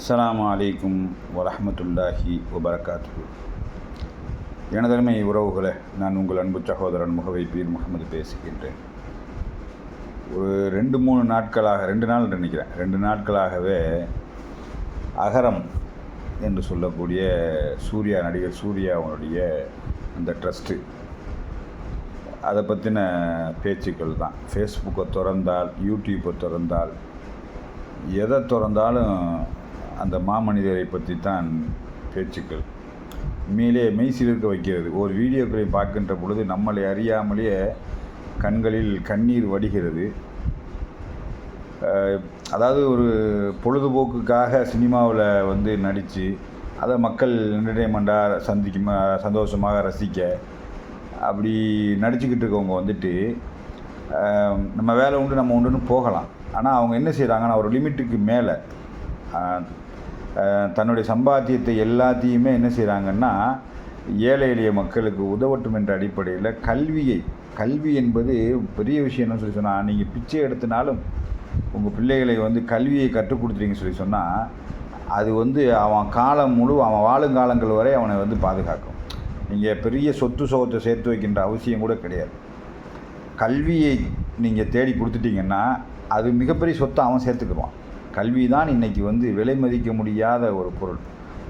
அஸ்ஸலாமு அலைக்கும் வரஹ்மத்துல்லாஹி வபரகாத்துஹு. எனதருமை உறவுகளே, நான் உங்கள் அன்பு சகோதரன் முகவை பீர் முகமது பேசுகின்றேன். ஒரு 2-3 நாட்களாக 2 நாள் நினைக்கிறேன் 2 நாட்களாகவே அகரம் என்று சொல்லக்கூடிய நடிகர் சூர்யாவுடைய அந்த ட்ரஸ்ட்டு அதை பற்றின பேச்சுக்கள் தான். ஃபேஸ்புக்கை திறந்தால், யூடியூப்பை திறந்தால், எதை திறந்தாலும் அந்த மாமனிதரை பற்றி தான் பேச்சுக்கள். உண்மையிலே மெய்சிலிருக்க வைக்கிறது. ஒரு வீடியோக்களை பார்க்கின்ற பொழுது நம்மளை அறியாமலேயே கண்களில் கண்ணீர் வடிகிறது. அதாவது ஒரு பொழுதுபோக்குக்காக சினிமாவில் நடித்து அதை மக்கள் என்டர்டெயின்மெண்ட்டாக சந்தோஷமாக ரசிக்க அப்படி நடிச்சுக்கிட்டு இருக்கவங்க நம்ம வேலை உண்டு நம்ம உண்டுன்னு போகலாம். ஆனால் அவங்க என்ன செய்கிறாங்கன்னா, ஒரு லிமிட்டுக்கு மேலே தன்னுடைய சம்பாத்தியத்தை எல்லாத்தையுமே என்ன செய்கிறாங்கன்னா, ஏழை எளிய மக்களுக்கு உதவட்டும் என்ற அடிப்படையில் கல்வி என்பது பெரிய விஷயம். என்ன சொல்லி சொன்னால், நீங்கள் பிச்சை எடுத்தினாலும் உங்கள் பிள்ளைகளை கல்வியை கற்றுக் கொடுத்துட்டீங்கன்னு சொல்லி சொன்னால், அது அவன் காலம் முழு அவன் வாழுங்காலங்கள் வரை அவனை பாதுகாக்கும். நீங்கள் பெரிய சொத்து சோகத்தை சேர்த்து வைக்கின்ற அவசியம் கூட கிடையாது. கல்வியை நீங்கள் தேடி கொடுத்துட்டிங்கன்னா அது மிகப்பெரிய சொத்தை அவன் சேர்த்துக்குருவான். கல்வி தான் இன்றைக்கி விலை மதிக்க முடியாத ஒரு பொருள்.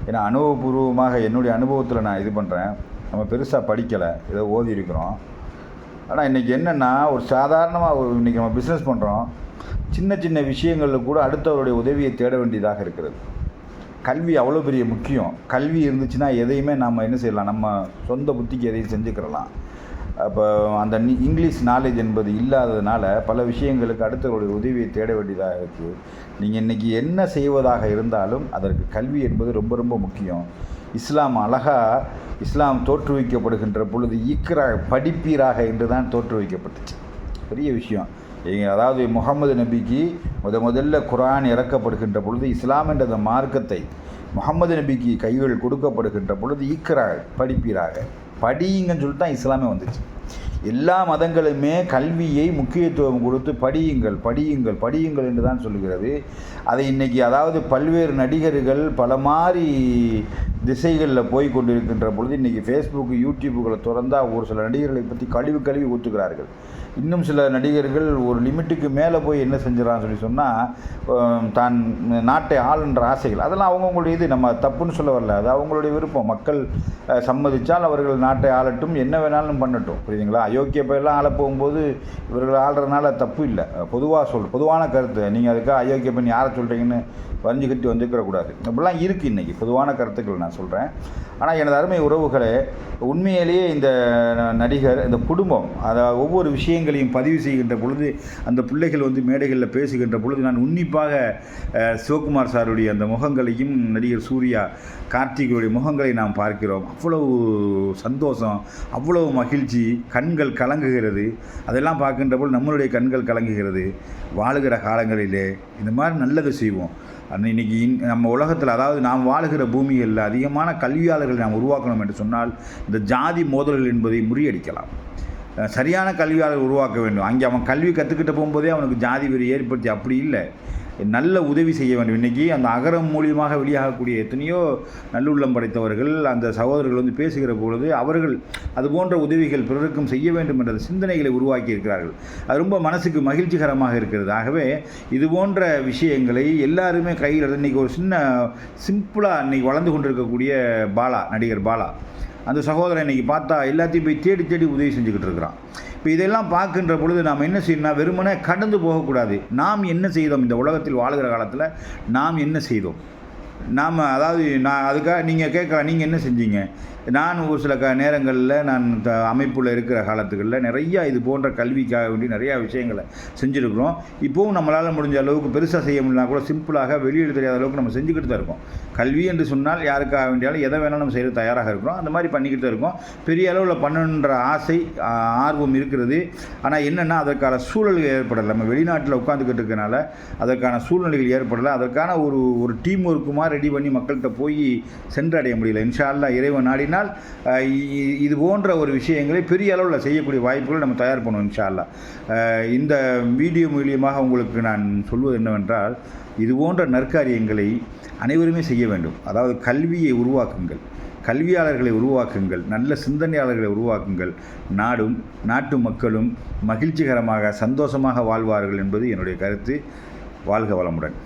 ஏன்னா அனுபவபூர்வமாக என்னுடைய அனுபவத்தில் நான் இது பண்ணுறேன். நம்ம பெருசாக படிக்கலை, ஏதோ ஓதி இருக்கிறோம். ஆனால் இன்றைக்கி என்னென்னா, ஒரு சாதாரணமாக இன்றைக்கி நம்ம பிஸ்னஸ் பண்ணுறோம். சின்ன சின்ன விஷயங்களில் கூட அடுத்தவருடைய உதவியை தேட வேண்டியதாக இருக்கிறது. கல்வி அவ்வளோ பெரிய முக்கியம். கல்வி இருந்துச்சுன்னா எதையுமே நம்ம என்ன செய்யலாம், நம்ம சொந்த புத்திக்கு எதையும் செஞ்சுக்கிறலாம். அப்போ அந்த இங்கிலீஷ் நாலேஜ் என்பது இல்லாததுனால பல விஷயங்களுக்கு அடுத்தவருடைய உதவியை தேட வேண்டியதாக இருக்குது. நீங்கள் இன்றைக்கி என்ன செய்வதாக இருந்தாலும் அதற்கு கல்வி என்பது ரொம்ப ரொம்ப முக்கியம். இஸ்லாம் தோற்றுவிக்கப்படுகின்ற பொழுது படிப்பீராக என்று தான் தோற்றுவிக்கப்பட்டுச்சு. பெரிய விஷயம். அதாவது முகமது நபிக்கு முதல்ல குர்ஆன் இறக்கப்படுகின்ற பொழுது இஸ்லாம் என்ற அந்த மார்க்கத்தை முகமது நபிக்கு கைகள் கொடுக்கப்படுகின்ற பொழுது படிப்பீராக படியுங்கன்னு சொல்லிட்டு தான் இஸ்லாமே வந்துச்சு. எல்லா மதங்களுமே கல்வியை முக்கியத்துவம் கொடுத்து படியுங்கள் என்று தான் சொல்லுகிறது. அதை இன்றைக்கி அதாவது பல்வேறு நடிகர்கள் பல மாதிரி திசைகளில் போய் கொண்டிருக்கின்ற பொழுது இன்றைக்கி ஃபேஸ்புக்கு யூடியூப்புகளை திறந்தால் ஒரு சில நடிகர்களை பற்றி கழுவி ஊற்றுக்கிறார்கள். இன்னும் சில நடிகர்கள் ஒரு லிமிட்டுக்கு மேலே போய் என்ன செஞ்சிடறான்னு சொன்னால் தான் நாட்டை ஆளுன்ற ஆசைகள், அதெல்லாம் அவங்கவுங்களுடைய இது, நம்ம தப்புன்னு சொல்ல வரல. அது அவங்களுடைய விருப்பம். மக்கள் சம்மதித்தால் அவர்கள் நாட்டை ஆளட்டும், என்ன வேணாலும் பண்ணட்டும். புரியுதுங்களா? அயோக்கிய பையெல்லாம் ஆள போகும்போது இவர்கள் ஆள்றதுனால தப்பு இல்லை. பொதுவான கருத்து. நீங்கள் அதுக்காக அயோக்கிய பெண் யாரை சொல்கிறீங்கன்னு வரைஞ்சி கட்டி வந்துக்கிறக்கூடாது. அப்படிலாம் இருக்குது இன்றைக்கி பொதுவான கருத்துக்கள் நான் சொல்கிறேன். ஆனால் எனது அருமை உறவுகளே, உண்மையிலேயே இந்த நடிகர், இந்த குடும்பம், அதாவது ஒவ்வொரு விஷயங்களையும் பதிவு செய்கின்ற பொழுது, அந்த பிள்ளைகள் மேடைகளில் பேசுகின்ற பொழுது நான் உன்னிப்பாக சிவகுமார் சாருடைய அந்த முகங்களையும் நடிகர் சூர்யா கார்த்திகளுடைய முகங்களை நாம் பார்க்கிறோம். அவ்வளவு சந்தோஷம், அவ்வளவு மகிழ்ச்சி, கண்கள் கலங்குகிறது. அதெல்லாம் பார்க்கின்ற போது நம்மளுடைய கண்கள் கலங்குகிறது. வாழுகிற காலங்களிலே இந்த மாதிரி நல்லது செய்வோம். இன்றைக்கி நம்ம உலகத்தில், அதாவது நாம் வாழுகிற பூமிகளில் அதிகமான கல்வியாளர்களை நாம் உருவாக்கணும் என்று சொன்னால் இந்த ஜாதி மோதல்கள் என்பதை முறியடிக்கலாம். சரியான கல்வியாளர் உருவாக்க வேண்டும். அங்கே அவன் கல்வி கற்றுக்கிட்ட போகும்போதே அவனுக்கு ஜாதி வெறி ஏற்படுத்தி அப்படி இல்லை, நல்ல உதவி செய்ய வேண்டும். இன்றைக்கி அந்த அகரம் மூலியமாக வெளியாகக்கூடிய எத்தனையோ நல்லுள்ளம் படைத்தவர்கள், அந்த சகோதரர்கள் பேசுகிற பொழுது அவர்கள் அது போன்ற உதவிகள் பிறருக்கும் செய்ய வேண்டும் என்ற சிந்தனைகளை உருவாக்கி இருக்கிறார்கள். அது ரொம்ப மனசுக்கு மகிழ்ச்சிகரமாக இருக்கிறது. ஆகவே இது போன்ற விஷயங்களை எல்லாருமே கையில் இன்றைக்கி ஒரு சிம்பிளாக இன்றைக்கி வளர்ந்து கொண்டிருக்கக்கூடிய நடிகர் பாலா, அந்த சகோதரன் இன்றைக்கி பார்த்தா எல்லாத்தையும் போய் தேடி உதவி செஞ்சுக்கிட்டு இருக்கிறான். இப்போ இதெல்லாம் பார்க்கின்ற பொழுது நாம் என்ன செய்யணும்னா, வெறுமனே கடந்து போகக்கூடாது. நாம் என்ன செய்தோம் இந்த உலகத்தில் வாழ்கிற காலத்தில், நாம் என்ன செய்தோம்? அதாவது நான் அதுக்காக நீங்கள் கேட்கலாம், நீங்கள் என்ன செஞ்சீங்க? நான் ஒரு சில நேரங்களில் நான் அமைப்பில் இருக்கிற காலத்துகளில் நிறையா இது போன்ற கல்விக்காக வேண்டி நிறையா விஷயங்களை செஞ்சுருக்கிறோம். இப்போவும் நம்மளால் முடிஞ்ச அளவுக்கு பெருசாக செய்ய முடியலனா கூட சிம்பிளாக வெளியில் தெரியாத அளவுக்கு நம்ம செஞ்சுக்கிட்டு தான் இருக்கோம். கல்வி என்று சொன்னால் யாருக்காக வேண்டியாலும் எதை வேணாலும் நம்ம செய்ய தயாராக இருக்கிறோம். அந்த மாதிரி பண்ணிக்கிட்டு தான் இருக்கோம். பெரிய அளவில் பண்ணணுன்ற ஆசை, ஆர்வம் இருக்கிறது. ஆனால் என்னென்னா, அதற்கான சூழல்கள் ஏற்படலை. நம்ம வெளிநாட்டில் உட்காந்துக்கிட்டு இருக்கனால அதற்கான சூழ்நிலைகள் ஏற்படலை. அதற்கான ஒரு டீம் ஒர்க்குமாக ரெடி பண்ணி மக்கள்கிட்ட போய் சென்றடைய முடியல. இன்ஷா அல்லாஹ் இறைவன் நாடினால் இது போன்ற ஒரு விஷயங்களை பெரிய அளவில் செய்யக்கூடிய வாய்ப்புகளை நம்ம தயார் பண்ணுவோம் இன்ஷா அல்லாஹ். இந்த வீடியோ மூலியமாக உங்களுக்கு நான் சொல்வது என்னவென்றால், இது போன்ற நற்காரியங்களை அனைவருமே செய்ய வேண்டும். அதாவது கல்வியை உருவாக்குங்கள், கல்வியாளர்களை உருவாக்குங்கள், நல்ல சிந்தனையாளர்களை உருவாக்குங்கள். நாடும் நாட்டு மக்களும் மகிழ்ச்சிகரமாக சந்தோஷமாக வாழ்வார்கள் என்பது என்னுடைய கருத்து. வாழ்க வளமுடன்.